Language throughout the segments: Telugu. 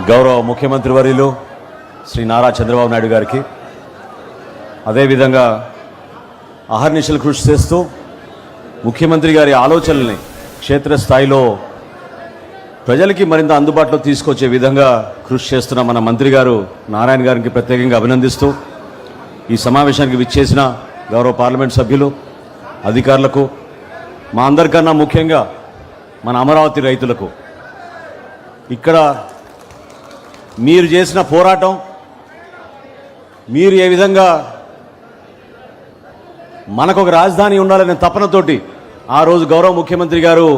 గౌరవ ముఖ్యమంత్రి వర్యులు శ్రీ నారా చంద్రబాబు నాయుడు గారికి, అదేవిధంగా అహర్నిశలు కృషి చేస్తూ ముఖ్యమంత్రి గారి ఆలోచనల్ని క్షేత్రస్థాయిలో ప్రజలకి మరింత అందుబాటులో తీసుకొచ్చే విధంగా కృషి చేస్తున్న మన మంత్రి గారు నారాయణ గారికి ప్రత్యేకంగా అభినందిస్తూ, ఈ సమావేశానికి విచ్చేసిన గౌరవ పార్లమెంట్ సభ్యులు, అధికారులకు, మా అందరికన్నా ముఖ్యంగా మన అమరావతి రైతులకు, ఇక్కడ మీరు చేసిన పోరాటం, మీరు ఏ విధంగా మనకు ఒక రాజధాని ఉండాలనే తపనతోటి ఆ రోజు గౌరవ ముఖ్యమంత్రి గారు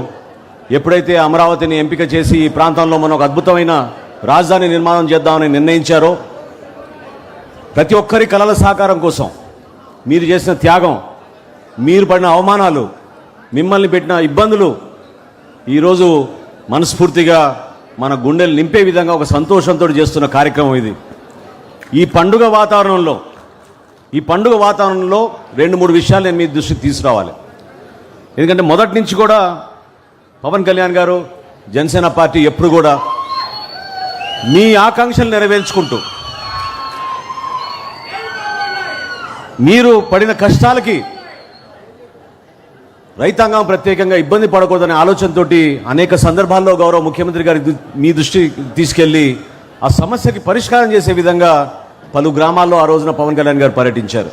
ఎప్పుడైతే అమరావతిని ఎంపిక చేసి ఈ ప్రాంతంలో మనం ఒక అద్భుతమైన రాజధాని నిర్మాణం చేద్దామని నిర్ణయించారో, ప్రతి ఒక్కరి కలల సాకారం కోసం మీరు చేసిన త్యాగం, మీరు పడిన అవమానాలు, మిమ్మల్ని పెట్టిన ఇబ్బందులు ఈరోజు మనస్ఫూర్తిగా మన గుండెలు నింపే విధంగా ఒక సంతోషంతో చేస్తున్న కార్యక్రమం ఇది. ఈ పండుగ వాతావరణంలో 2-3 విషయాలు నేను మీ దృష్టికి తీసుకురావాలి. ఎందుకంటే మొదటి నుంచి కూడా పవన్ కళ్యాణ్ గారు, జనసేన పార్టీ ఎప్పుడు కూడా మీ ఆకాంక్షలు నెరవేర్చుకుంటూ, మీరు పడిన కష్టాలకి రైతాంగం ప్రత్యేకంగా ఇబ్బంది పడకూడదనే ఆలోచనతో అనేక సందర్భాల్లో గౌరవ ముఖ్యమంత్రి గారి మీ దృష్టి తీసుకెళ్లి ఆ సమస్యకి పరిష్కారం చేసే విధంగా పలు గ్రామాల్లో ఆ రోజున పవన్ కళ్యాణ్ గారు పర్యటించారు.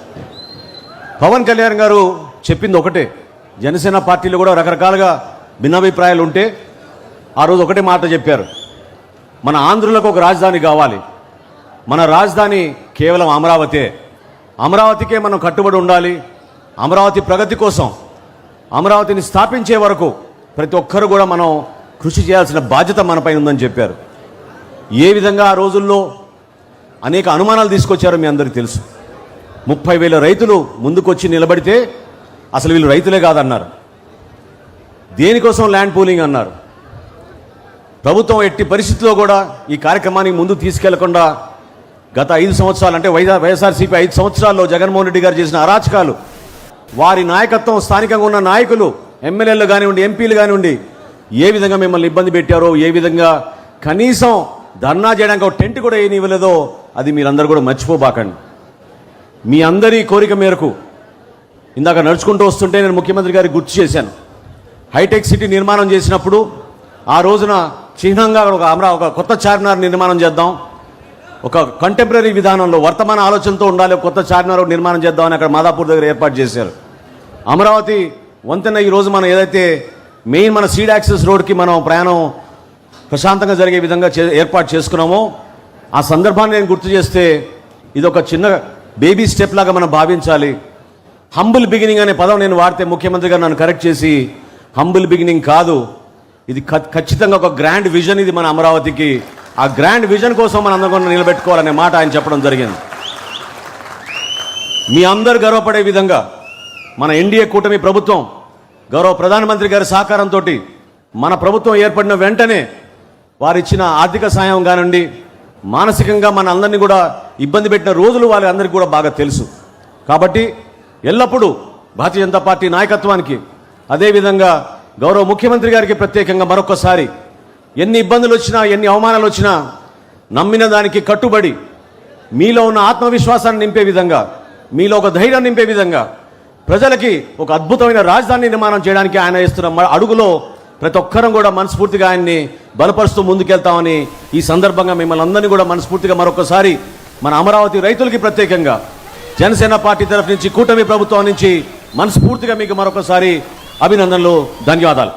పవన్ కళ్యాణ్ గారు చెప్పింది ఒకటే, జనసేన పార్టీలో కూడా రకరకాలుగా భిన్నాభిప్రాయాలు ఉంటే ఆ రోజు ఒకటే మాట చెప్పారు, మన ఆంధ్రులకు ఒక రాజధాని కావాలి, మన రాజధాని కేవలం అమరావతే, అమరావతికే మనం కట్టుబడి ఉండాలి, అమరావతి ప్రగతి కోసం, అమరావతిని స్థాపించే వరకు ప్రతి ఒక్కరు కూడా మనం కృషి చేయాల్సిన బాధ్యత మనపై ఉందని చెప్పారు. ఏ విధంగా ఆ రోజుల్లో అనేక అనుమానాలు తీసుకొచ్చారో మీ అందరికీ తెలుసు. 30,000 రైతులు ముందుకొచ్చి నిలబడితే అసలు వీళ్ళు రైతులే కాదన్నారు. దేనికోసం ల్యాండ్ పూలింగ్ అన్నారు. ప్రభుత్వం ఎట్టి పరిస్థితుల్లో కూడా ఈ కార్యక్రమానికి ముందు తీసుకెళ్లకుండా గత 5 సంవత్సరాలు, అంటే వైఎస్ఆర్సీపీ 5 సంవత్సరాల్లో జగన్మోహన్ రెడ్డి గారు చేసిన అరాచకాలు, వారి నాయకత్వం, స్థానికంగా ఉన్న నాయకులు, ఎమ్మెల్యేలు కానివ్వండి, ఎంపీలు కానివ్వండి, ఏ విధంగా మిమ్మల్ని ఇబ్బంది పెట్టారో, ఏ విధంగా కనీసం ధర్నా చేయడానికి ఒక టెంట్ కూడా ఏనివ్వలేదో అది మీరందరూ కూడా మర్చిపోబాకండి. మీ అందరి కోరిక మేరకు ఇందాక నడుచుకుంటూ వస్తుంటే నేను ముఖ్యమంత్రి గారికి గుర్తు చేశాను, హైటెక్ సిటీ నిర్మాణం చేసినప్పుడు ఆ రోజున చిహ్నంగా ఒక కొత్త చార్మినార్ నిర్మాణం చేద్దాం, ఒక కంటెంపరీ విధానంలో వర్తమాన ఆలోచనతో ఉండాలి, ఒక కొత్త చార్మినార్ నిర్మాణం చేద్దామని అక్కడ మాదాపూర్ దగ్గర ఏర్పాటు చేశారు. అమరావతి వంతెన ఈరోజు మనం ఏదైతే మెయిన్ మన సీడ్ యాక్సెస్ రోడ్కి మనం ప్రయాణం ప్రశాంతంగా జరిగే విధంగా ఏర్పాటు చేసుకున్నామో, ఆ సందర్భాన్ని నేను గుర్తు చేస్తే ఇది ఒక చిన్న బేబీ స్టెప్ లాగా మనం భావించాలి. హంబుల్ బిగినింగ్ అనే పదం నేను వాడితే ముఖ్యమంత్రి గారు నన్ను కరెక్ట్ చేసి, హంబుల్ బిగినింగ్ కాదు, ఇది ఖచ్చితంగా ఒక గ్రాండ్ విజన్, ఇది మన అమరావతికి. ఆ గ్రాండ్ విజన్ కోసం మనం అందరం నిలబెట్టుకోవాలనే మాట ఆయన చెప్పడం జరిగింది. మీ అందరు గర్వపడే విధంగా మన ఎన్డీఏ కూటమి ప్రభుత్వం, గౌరవ ప్రధానమంత్రి గారి సహకారంతో మన ప్రభుత్వం ఏర్పడిన వెంటనే వారిచ్చిన ఆర్థిక సాయం కానివ్వండి, మానసికంగా మన అందరినీ కూడా ఇబ్బంది పెట్టిన రోజులు వాళ్ళందరికీ కూడా బాగా తెలుసు. కాబట్టి ఎల్లప్పుడూ భారతీయ జనతా పార్టీ నాయకత్వానికి, అదేవిధంగా గౌరవ ముఖ్యమంత్రి గారికి ప్రత్యేకంగా మరొకసారి ఎన్ని ఇబ్బందులు వచ్చినా, ఎన్ని అవమానాలు వచ్చినా నమ్మిన దానికి కట్టుబడి మీలో ఉన్న ఆత్మవిశ్వాసాన్ని నింపే విధంగా, మీలో ఒక ధైర్యం నింపే విధంగా, ప్రజలకి ఒక అద్భుతమైన రాజధాని నిర్మాణం చేయడానికి ఆయన వేస్తున్న అడుగులో ప్రతి ఒక్కరం కూడా మనస్ఫూర్తిగా ఆయన్ని బలపరుస్తూ ముందుకెళ్తామని ఈ సందర్భంగా మిమ్మల్ని అందరినీ కూడా మనస్ఫూర్తిగా మరొకసారి మన అమరావతి రైతులకి ప్రత్యేకంగా జనసేన పార్టీ తరఫు నుంచి, కూటమి ప్రభుత్వం నుంచి మనస్ఫూర్తిగా మీకు మరొకసారి అభినందనలు, ధన్యవాదాలు.